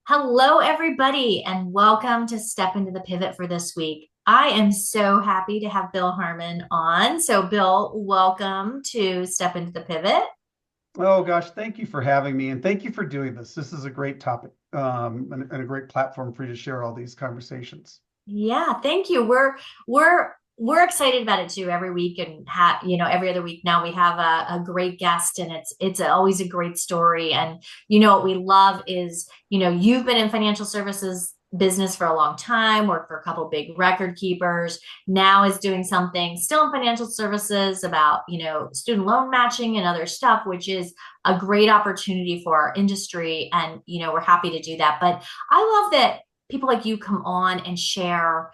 Hello, everybody, and welcome to Step into the Pivot for this week. I am so happy to have Bill Harmon on. So, Bill, welcome to Step into the Pivot. Oh gosh, thank you for having me and thank you for doing this. This is a great topic and a great platform for you to share all these conversations. Yeah, thank you. We're excited about it too every week, and every other week now we have a great guest, and it's always a great story. And what we love is you've been in financial services business for a long time, worked for a couple big record keepers, now is doing something still in financial services about student loan matching and other stuff, which is a great opportunity for our industry. And we're happy to do that. But I love that people like you come on and share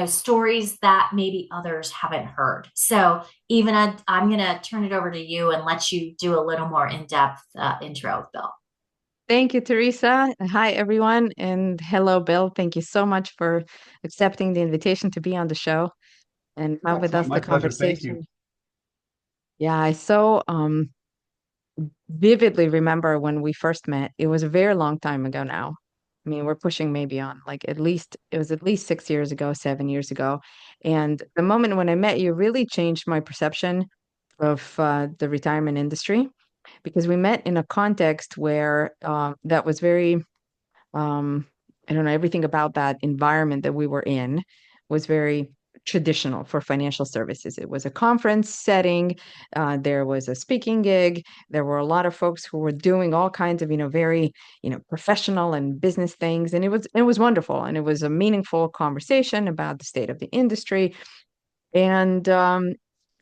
stories that maybe others haven't heard. So even I'm going to turn it over to you and let you do a little more in-depth intro, Bill. Thank you, Teresa. Hi, everyone. And hello, Bill. Thank you so much for accepting the invitation to be on the show and have Oh, with it's us my the pleasure. Thank conversation. you. Yeah, I so vividly remember when we first met. It was a very long time ago now. I mean, we're pushing maybe on like it was at least 6 years ago, 7 years ago. And the moment when I met you really changed my perception of the retirement industry because we met in a context where that was very um, I don't know, everything about that environment that we were in was very traditional for financial services. It was a conference setting. There was a speaking gig. There were a lot of folks who were doing all kinds of, very, professional and business things. And it was wonderful. And it was a meaningful conversation about the state of the industry. And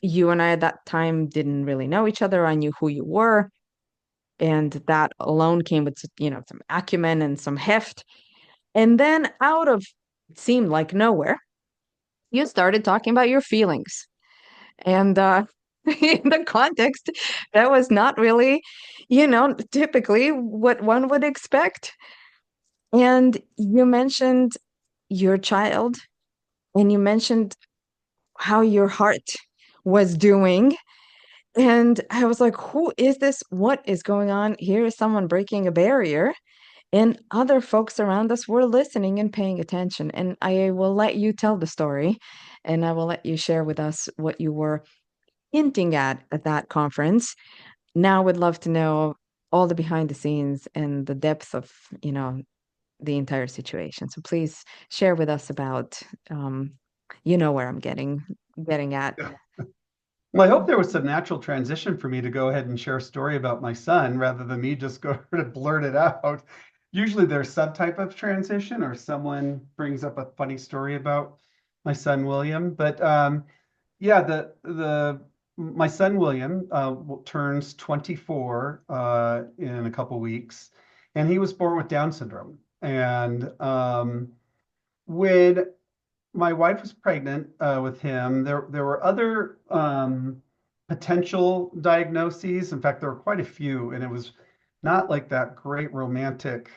you and I at that time didn't really know each other. I knew who you were. And that alone came with, some acumen and some heft. And then out of it seemed like nowhere, you started talking about your feelings. And in the context, that was not really, typically what one would expect. And you mentioned your child and you mentioned how your heart was doing. And I was like, who is this? What is going on? Here is someone breaking a barrier. And other folks around us were listening and paying attention. And I will let you tell the story and I will let you share with us what you were hinting at that conference. Now, would love to know all the behind the scenes and the depth of, the entire situation. So please share with us about, where I'm getting at. Yeah. Well, I hope there was some natural transition for me to go ahead and share a story about my son rather than me just go to blurt it out. Usually there's some type of transition or someone brings up a funny story about my son William. But yeah, the my son William turns 24 in a couple weeks, and he was born with Down syndrome. And when my wife was pregnant with him, there were other potential diagnoses. In fact, there were quite a few, and it was not like that great romantic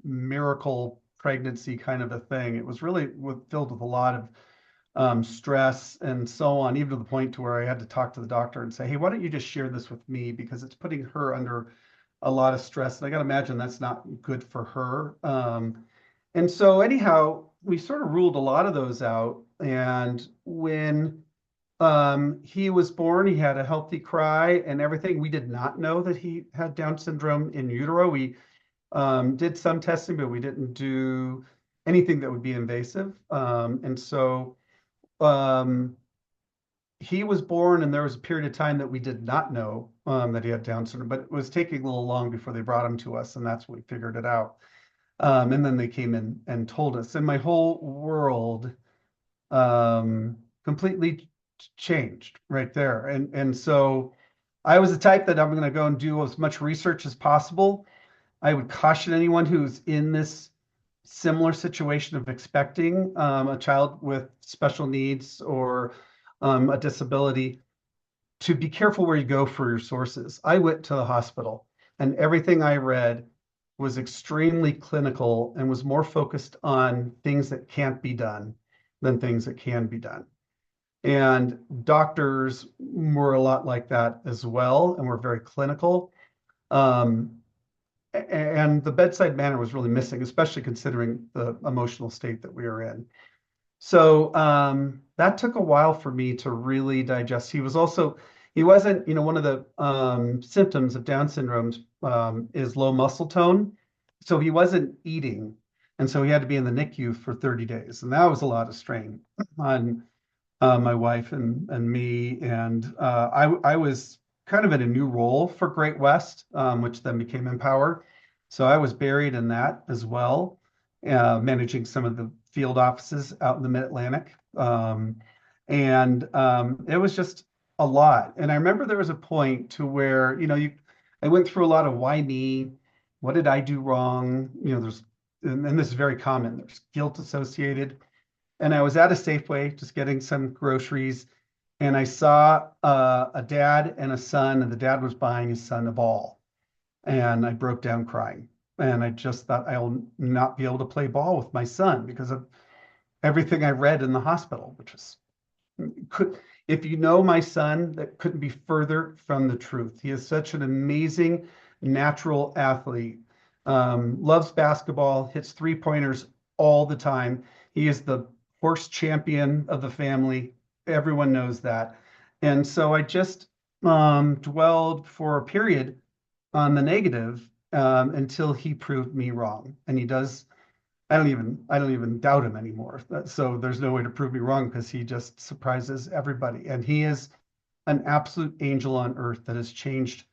miracle pregnancy kind of a thing. It was really filled with a lot of stress and so on, even to the point to where I had to talk to the doctor and say, "Hey, why don't you just share this with me because it's putting her under a lot of stress." And I got to imagine that's not good for her. And so anyhow, we sort of ruled a lot of those out. And when he was born, he had a healthy cry and everything. We did not know that he had Down syndrome in utero. We did some testing, but we didn't do anything that would be invasive. And so um, he was born, and there was a period of time that we did not know that he had Down syndrome, but it was taking a little long before they brought him to us, and that's when we figured it out. And then they came in and told us, and my whole world completely changed right there. And so I was the type that I'm going to go and do as much research as possible. I would caution anyone who's in this similar situation of expecting a child with special needs or a disability to be careful where you go for your sources. I went to the hospital, and everything I read was extremely clinical and was more focused on things that can't be done than things that can be done. And doctors were a lot like that as well, and were very clinical. Um, and the bedside manner was really missing, especially considering the emotional state that we were in. So that took a while for me to really digest. He wasn't, one of the symptoms of Down syndrome is low muscle tone. So he wasn't eating. And so he had to be in the NICU for 30 days. And that was a lot of strain on my wife and me. And I was kind of in a new role for Great West, which then became Empower. So I was buried in that as well, managing some of the field offices out in the Mid-Atlantic. It was just a lot. And I remember there was a point to where, I went through a lot of why me? What did I do wrong? And this is very common. There's guilt associated. And I was at a Safeway just getting some groceries, and I saw a dad and a son, and the dad was buying his son a ball. And I broke down crying. And I just thought I'll not be able to play ball with my son because of everything I read in the hospital, which was if you know my son, that couldn't be further from the truth. He is such an amazing natural athlete. Loves basketball, hits three-pointers all the time. He is the horse champion of the family. Everyone knows that. And so I just dwelled for a period on the negative until he proved me wrong. And he does. I don't even doubt him anymore. So there's no way to prove me wrong because he just surprises everybody. And he is an absolute angel on earth that has changed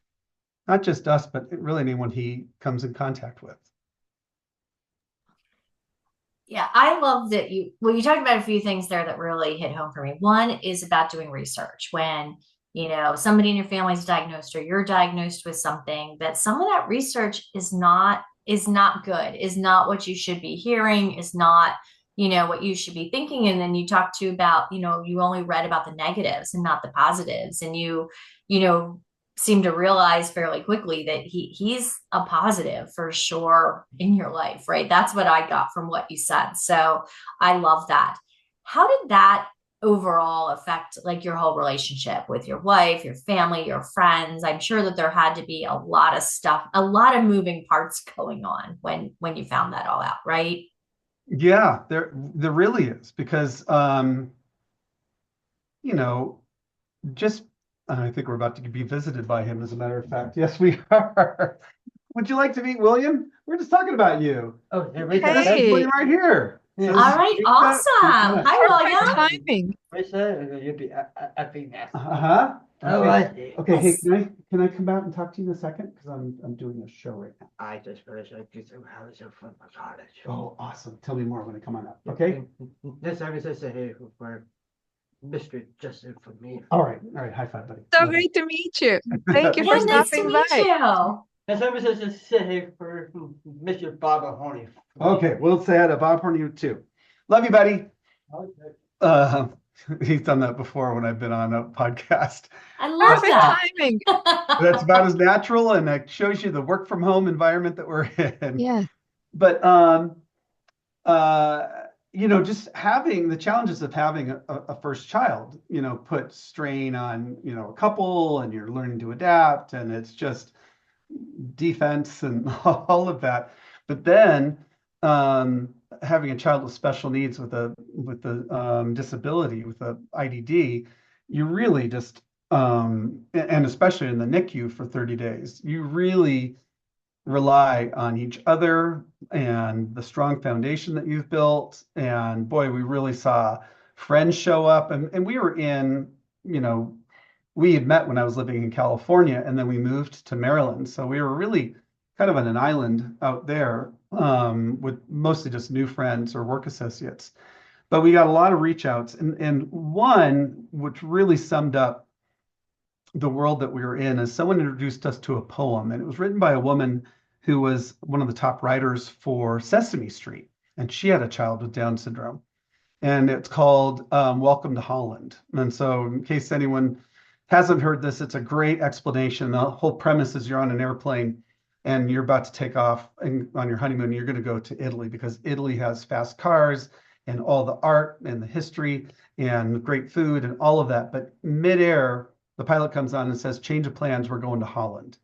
not just us, but really anyone he comes in contact with. Yeah, I love that you talked about a few things there that really hit home for me. One is about doing research when, somebody in your family is diagnosed or you're diagnosed with something, that some of that research is not good, is not what you should be hearing, is not, what you should be thinking. And then you talk to about, you only read about the negatives and not the positives. And you know, seem to realize fairly quickly that he's a positive for sure in your life, right? That's what I got from what you said. So I love that. How did that overall affect like your whole relationship with your wife, your family, your friends? I'm sure that there had to be a lot of stuff, a lot of moving parts going on when you found that all out, right? Yeah, there really is because you know, just I think we're about to be visited by him, as a matter of fact. Yes, we are. Would you like to meet William? We're just talking about you. Oh, yeah, This is Hey, William right here. Yeah. So All right, awesome. Hi, perfect William. timing. You'd be upping that. Uh-huh. Oh, Okay. I see. Okay, hey, Yes. can I come out and talk to you in a second? Because I'm doing a show right now. I just finished a piece of house from college. Oh, awesome. Tell me more when I come on up. Okay. This service is here for Mr. Justin for me. All right. All right. High five, buddy. So Love you. great to meet you. Thank you Yeah, for nice to stopping meet by. you. This service is here for Mr. Bob Horny. Okay, we'll say hi to Bob Horny too. Love you, buddy. Okay. Uh, he's done that before when I've been on a podcast. I love Perfect that. timing. That's about as natural, and it shows you the work from home environment that we're in. Yeah. But just having the challenges of having a first child, put strain on, a couple, and you're learning to adapt, and it's just defense and all of that. But then having a child with special needs with a disability, with a IDD, you really just and especially in the NICU for 30 days, you really rely on each other and the strong foundation that you've built. And boy, we really saw friends show up, and we were in, we had met when I was living in California, and then we moved to Maryland. So we were really kind of on an island out there with mostly just new friends or work associates. But we got a lot of reach outs, and one which really summed up the world that we were in is someone introduced us to a poem, and it was written by a woman who was one of the top writers for Sesame Street, and she had a child with Down syndrome, and it's called Welcome to Holland. And so in case anyone hasn't heard this, it's a great explanation. The whole premise is you're on an airplane and you're about to take off on your honeymoon. You're going to go to Italy because Italy has fast cars and all the art and the history and great food and all of that. But midair, the pilot comes on and says, change of plans, we're going to Holland.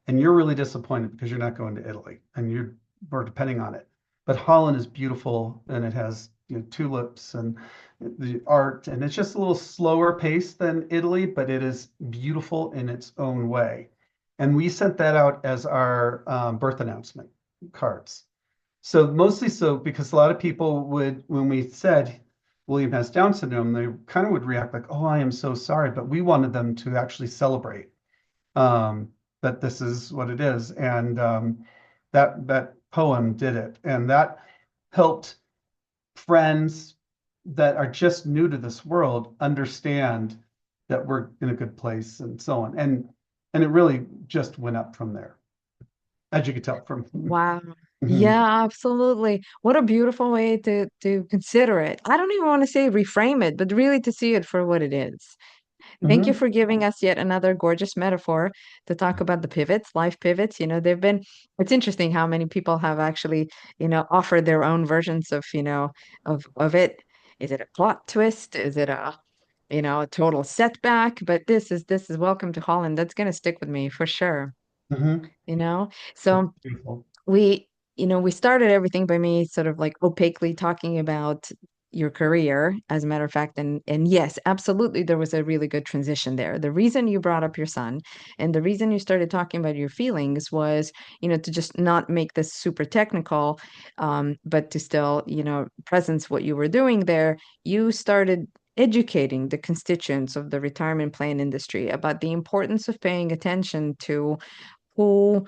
and you're really disappointed because you're not going to Italy and we're depending on it. But Holland is beautiful and it has, tulips and the art, and it's just a little slower pace than Italy, but it is beautiful in its own way. And we sent that out as our birth announcement cards. So mostly so because a lot of people would, when we said William has Down syndrome, they kind of would react like, "Oh, I am so sorry," but we wanted them to actually celebrate that this is what it is, and that poem did it, and that helped friends that are just new to this world understand that we're in a good place and so on, and it really just went up from there, as you could tell from. Wow. Mhm, Yeah, absolutely. What a beautiful way to consider it. I don't even want to say reframe it, but really to see it for what it is. Thank you mhm, for giving us yet another gorgeous metaphor to talk about the pivots, life pivots. It's interesting how many people have actually, offered their own versions of, of it. Is it a plot twist? Is it a total setback? But this is welcome to Holland. That's gonna stick with me for sure, mhm. you know? It's So beautiful. we we started everything by me sort of like opaquely talking about your career, as a matter of fact, and yes, absolutely, there was a really good transition there. The reason you brought up your son and the reason you started talking about your feelings was, to just not make this super technical, but to still, presence what you were doing there. You started educating the constituents of the retirement plan industry about the importance of paying attention to who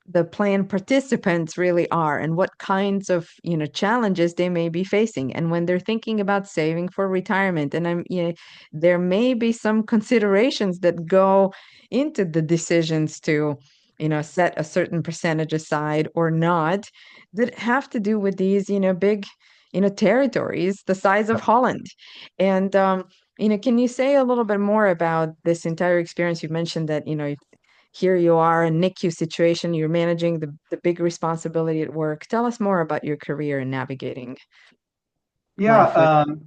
the plan participants really are and what kinds of challenges they may be facing, and when they're thinking about saving for retirement. And there may be some considerations that go into the decisions to set a certain percentage aside or not, that have to do with these big territories the size of Yep. Holland. And can you say a little bit more about this entire experience? You mentioned that here you are in NICU situation, you're managing the big responsibility at work. Tell us more about your career in navigating Yeah, life with.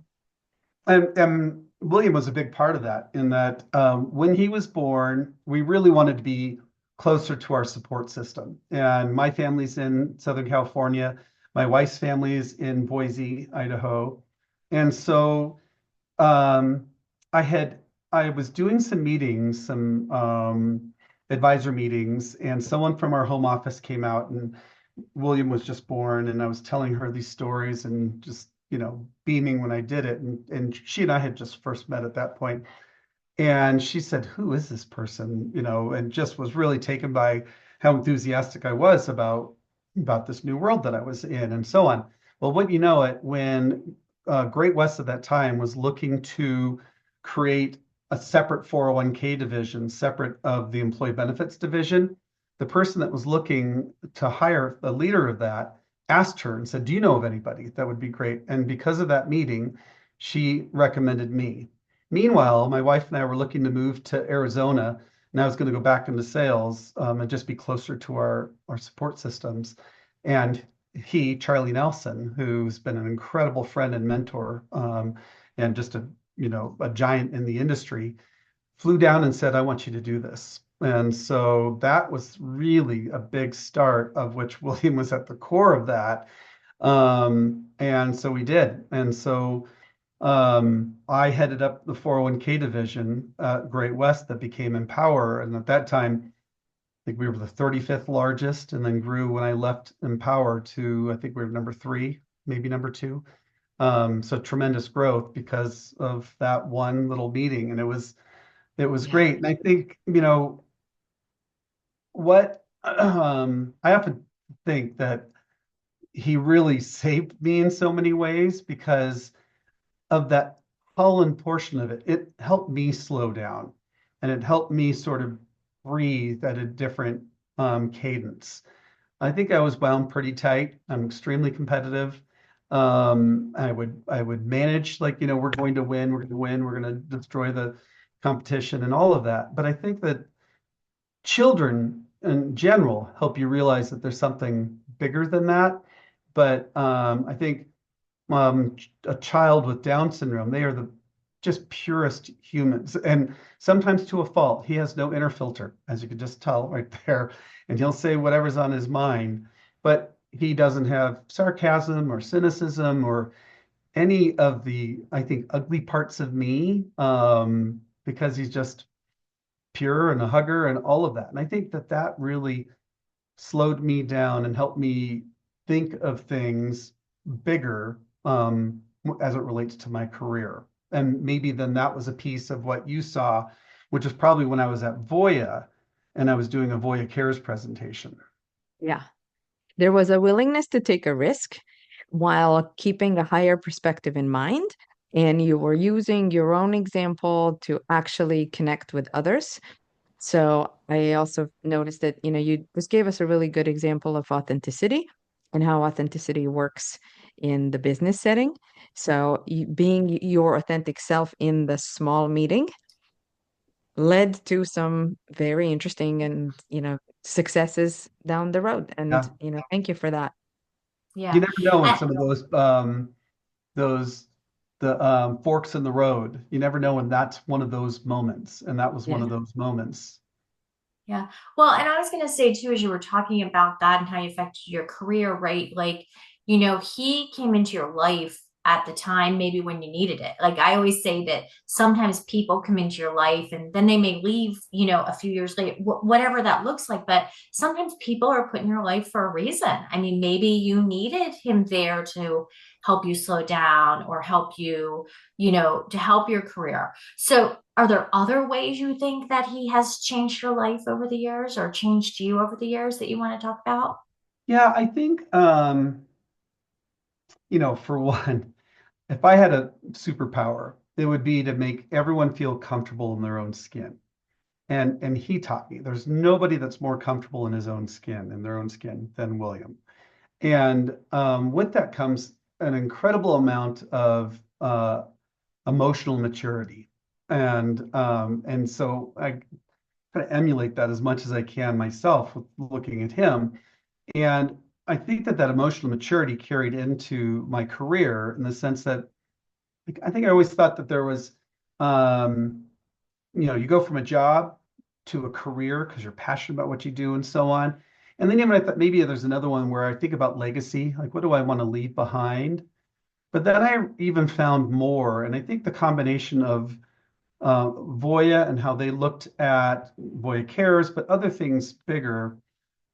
and William was a big part of that, in that when he was born, we really wanted to be closer to our support system. And my family's in Southern California, my wife's family is in Boise, Idaho. And so um, I had I was doing some meetings, some advisor meetings, and someone from our home office came out, and William was just born, and I was telling her these stories and just, beaming when I did it. And she and I had just first met at that point. And she said, "Who is this person?" And just was really taken by how enthusiastic I was about this new world that I was in and so on. Well, wouldn't you know it, when Great West at that time was looking to create a separate 401k division, separate of the employee benefits division, the person that was looking to hire the leader of that asked her and said, "Do you know of anybody that would be great?" And because of that meeting, she recommended me. Meanwhile, my wife and I were looking to move to Arizona, and I was going to go back into sales, and just be closer to our support systems. And Charlie Nelson, who's been an incredible friend and mentor, and just a giant in the industry, flew down and said, "I want you to do this." And so that was really a big start, of which William was at the core of that. And so we did. And so I headed up the 401k division at Great West that became Empower. And at that time, I think we were the 35th largest, and then grew when I left Empower to, I think we were number three, maybe number two. So tremendous growth because of that one little meeting. And it was Yeah. great. And I think, what I often think that he really saved me in so many ways because of that Holland portion of it. It helped me slow down, and it helped me sort of breathe at a different cadence. I think I was wound pretty tight. I'm extremely competitive. I would manage like, we're going to win, we're going to win, we're going to destroy the competition and all of that. But I think that children in general help you realize that there's something bigger than that. But I think a child with Down syndrome, they are the just purest humans. And sometimes to a fault, he has no inner filter, as you could just tell right there. And he'll say whatever's on his mind, but he doesn't have sarcasm or cynicism or any of the, I think, ugly parts of me, because he's just pure and a hugger and all of that. And I think that that really slowed me down and helped me think of things bigger, as it relates to my career. And maybe then that was a piece of what you saw, which is probably when I was at Voya and I was doing a Voya Cares presentation. Yeah. There was a willingness to take a risk while keeping a higher perspective in mind. And you were using your own example to actually connect with others. So I also noticed that, you just gave us a really good example of authenticity and how authenticity works in the business setting. So being your authentic self in the small meeting led to some very interesting and, successes down the road. And, Yeah. thank you for that. You Yeah. never know when And, some of those the forks in the road. You never know when that's one of those moments, and that was one Yeah. of those moments. yeah. Well, and I was going to say too, as you were talking about that and how you affected your career, right? Like, he came into your life at the time, maybe when you needed it. Like I always say that sometimes people come into your life and then they may leave, a few years later, whatever that looks like. But sometimes people are put in your life for a reason. I mean, maybe you needed him there to help you slow down or help you, to help your career. So, are there other ways you think that he has changed your life over the years or changed you over the years that you want to talk about? Yeah, I think, for one, if I had a superpower, it would be to make everyone feel comfortable in their own skin. And he taught me there's nobody that's more comfortable in his own skin, in their own skin, than William. And with that comes an incredible amount of emotional maturity. And so I kind of emulate that as much as I can myself with looking at him. And I think that that emotional maturity carried into my career in the sense that, like, I think I always thought that there was, um, you go from a job to a career because you're passionate about what you do and so on. And then even I thought maybe there's another one where I think about legacy, like what do I want to leave behind? But then I even found more, and I think the combination of Voya and how they looked at Voya Cares, but other things bigger,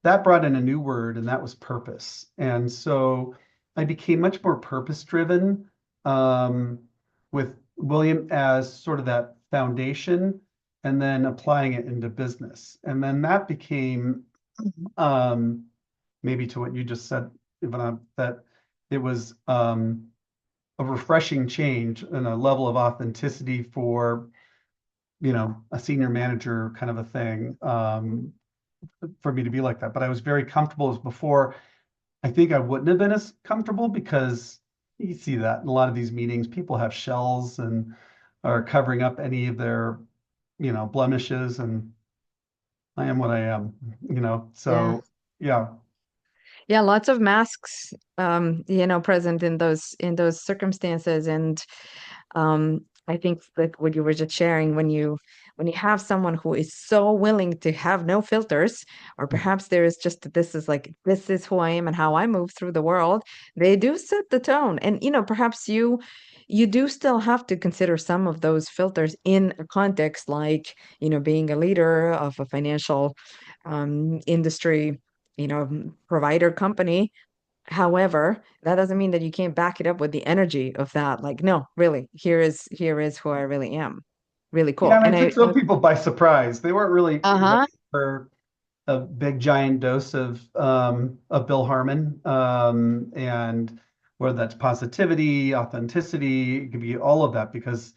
that brought in a new word, and that was purpose. And so I became much more purpose driven, um, with William as sort of that foundation, and then applying it into business. And then that became, um, maybe to what you just said, Ivana, that it was a refreshing change and a level of authenticity for, a senior manager kind of a thing, for me to be like that. But I was very comfortable as before. I think I wouldn't have been as comfortable because you see that in a lot of these meetings, people have shells and are covering up any of their, blemishes, and I am what I am, Yeah. so yeah. Yeah, lots of masks, present in those circumstances. And I think that what you were just sharing, when you have someone who is so willing to have no filters, or perhaps there is just this is who I am and how I move through the world, they do set the tone. And perhaps you do still have to consider some of those filters in a context like, being a leader of a financial industry, provider company. However, that doesn't mean that you can't back it up with the energy of that. Like, no, really, here is who I really am. Really Yeah, cool. and I And took some people by surprise. They weren't really ready uh-huh. for a big giant dose of Bill Harmon, and whether that's positivity, authenticity, it could be all of that because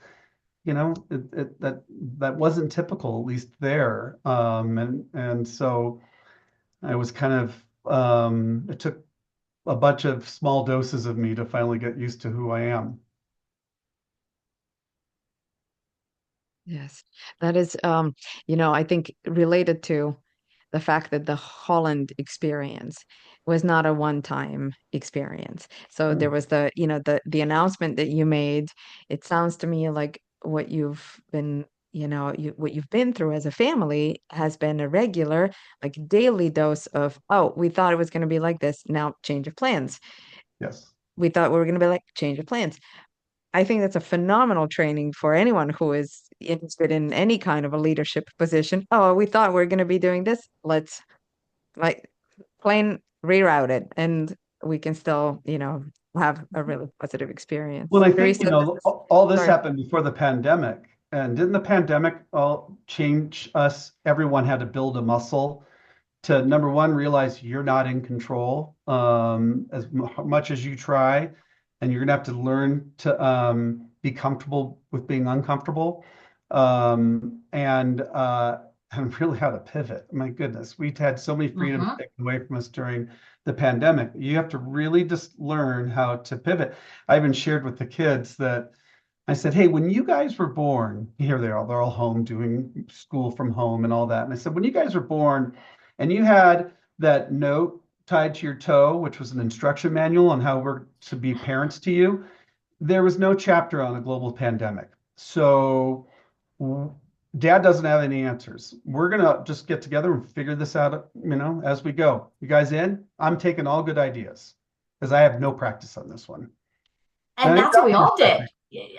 that wasn't typical, at least there. And so I was kind of, it took a bunch of small doses of me to finally get used to who I am. Yes. That is, I think related to the fact that the Holland experience was not a one-time experience. So there Hmm. was the announcement that you made. It sounds to me like what you've been, what you've been through as a family has been a regular, like daily dose of, oh, we thought it was going to be like this. Now change of plans. Yes. We thought we were going to be like change of plans. I think that's a phenomenal training for anyone who is interested in any kind of a leadership position. Oh, we thought we are going to be doing this. Let's like plain reroute it, and we can still, have a really positive experience. Well, I think, Teresa, all this sorry. happened before the pandemic. And didn't the pandemic all change us? Everyone had to build a muscle to, number one, realize you're not in control as much as you try. And you're going to have to learn to be comfortable with being uncomfortable. And really how to pivot. My goodness, we've had so many freedoms Mhm. taken away from us during the pandemic. You have to really just learn how to pivot. I even shared with the kids that I said, hey, when you guys were born, here they are, they're all home doing school from home and all that. And I said, when you guys were born and you had that note tied to your toe, which was an instruction manual on how we're to be parents to you, there was no chapter on a global pandemic. So Dad doesn't have any answers. We're gonna just get together and figure this out, as we go. You guys in? I'm taking all good ideas because I have no practice on this one. And And I think that's what that we was all did. perfect.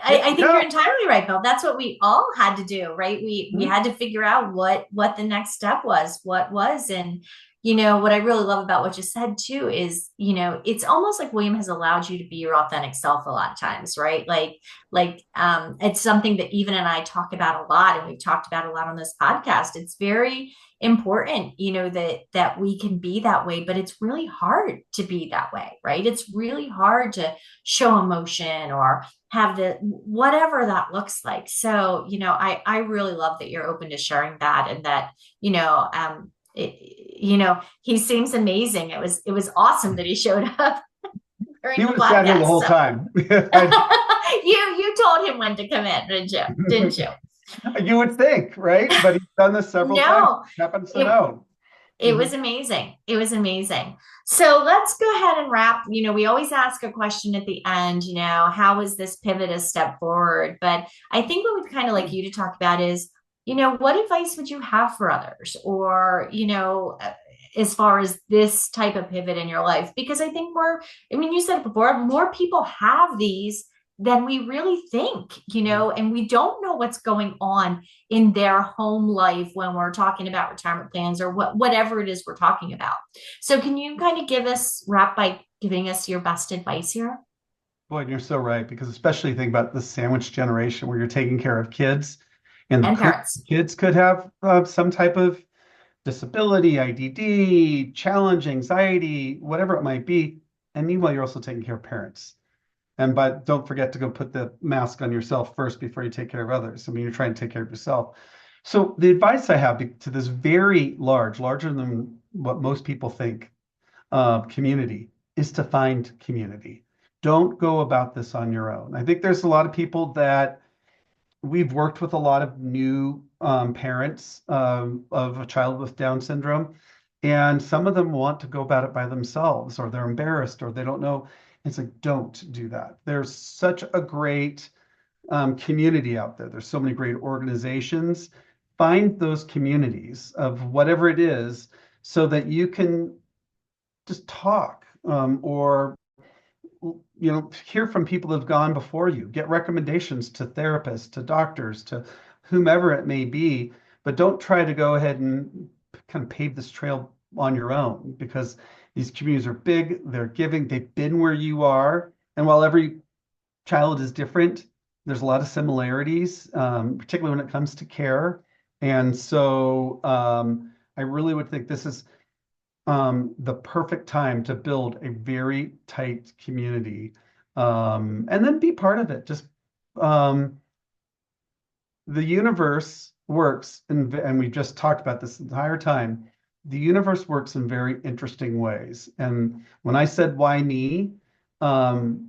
I think Yeah. you're entirely right, Bill. That's what we all had to do, right? We Mhm. had to figure out what the next step was, what was, and what I really love about what you said too is, it's almost like William has allowed you to be your authentic self a lot of times, right? Like it's something that even and I talk about a lot, and we've talked about a lot on this podcast. It's very important, that we can be that way, but it's really hard to be that way, right? It's really hard to show emotion or have the whatever that looks like. So, I really love that you're open to sharing that, and that, he seems amazing. It was awesome that he showed up during He the would have sat here the podcast. whole So time. I- you told him when to come in, didn't you? Didn't you? You would think, right? But he's done this several times. No, Happens to it know. it was amazing. It was amazing. So let's go ahead and wrap. We always ask a question at the end, how was this pivot a step forward? But I think what we'd kind of like you to talk about is, what advice would you have for others? Or, as far as this type of pivot in your life? Because I think you said it before, more people have these than we really think, and we don't know what's going on in their home life when we're talking about retirement plans or whatever it is we're talking about. So can you kind of wrap by giving us your best advice here? Boy, you're so right, because especially think about the sandwich generation where you're taking care of kids, and And parents. kids could have some type of disability, IDD, challenge, anxiety, whatever it might be. And meanwhile, you're also taking care of parents. But don't forget to go put the mask on yourself first before you take care of others. I mean, you're trying to take care of yourself. So the advice I have to this very larger than what most people think, community, is to find community. Don't go about this on your own. I think there's a lot of people that we've worked with, a lot of new parents of a child with Down syndrome, and some of them want to go about it by themselves, or they're embarrassed, or they don't know. It's like, don't do that. There's such a great community out there. There's so many great organizations. Find those communities of whatever it is so that you can just talk, or hear from people that have gone before you, get recommendations to therapists, to doctors, to whomever it may be, but don't try to go ahead and kind of pave this trail on your own, because these communities are big, they're giving, they've been where you are. And while every child is different, there's a lot of similarities, particularly when it comes to care. And so I really would think this is the perfect time to build a very tight community, and then be part of it. Just the universe works, and we've just talked about this entire time. The universe works in very interesting ways. And when I said, why me? The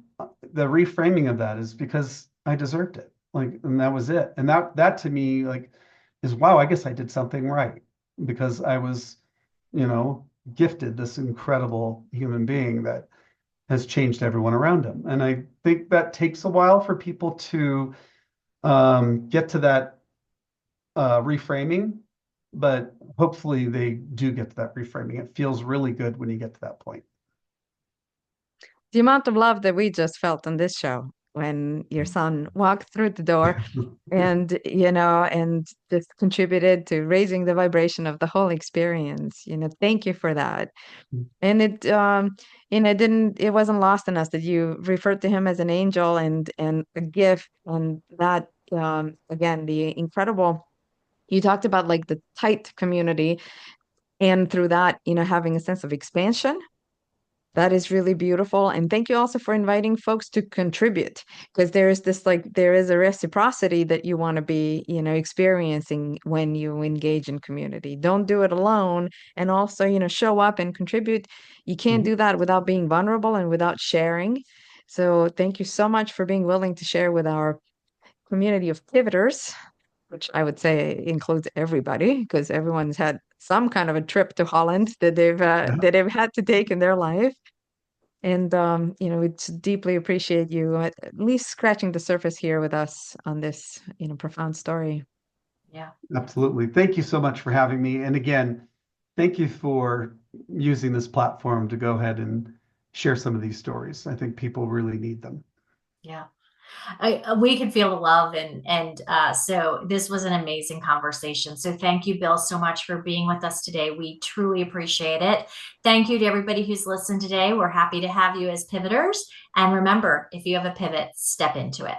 reframing of that is because I deserved it. Like, and that was it. And that to me, like, is, wow, I guess I did something right, because I was, gifted this incredible human being that has changed everyone around him. And I think that takes a while for people to get to that reframing, but hopefully they do get to that reframing. It feels really good when you get to that point. The amount of love that we just felt on this show when your son walked through the door and, and just contributed to raising the vibration of the whole experience. Thank you for that. And it wasn't lost on us that you referred to him as an angel and a gift, and that, again, the incredible, you talked about like the tight community, and through that, having a sense of expansion. That is really beautiful. And thank you also for inviting folks to contribute, because there is a reciprocity that you want to be, experiencing when you engage in community. Don't do it alone. And also, show up and contribute. You can't do that without being vulnerable and without sharing. So thank you so much for being willing to share with our community of pivoters, which I would say includes everybody, because everyone's had some kind of a trip to Holland that they've had to take in their life. And we deeply appreciate you at least scratching the surface here with us on this, profound story. Yeah. Absolutely. Thank you so much for having me. And again, thank you for using this platform to go ahead and share some of these stories. I think people really need them. Yeah. We could feel the love, and so this was an amazing conversation. So thank you, Bill, so much for being with us today. We truly appreciate it. Thank you to everybody who's listened today. We're happy to have you as pivoters. And remember, if you have a pivot, step into it.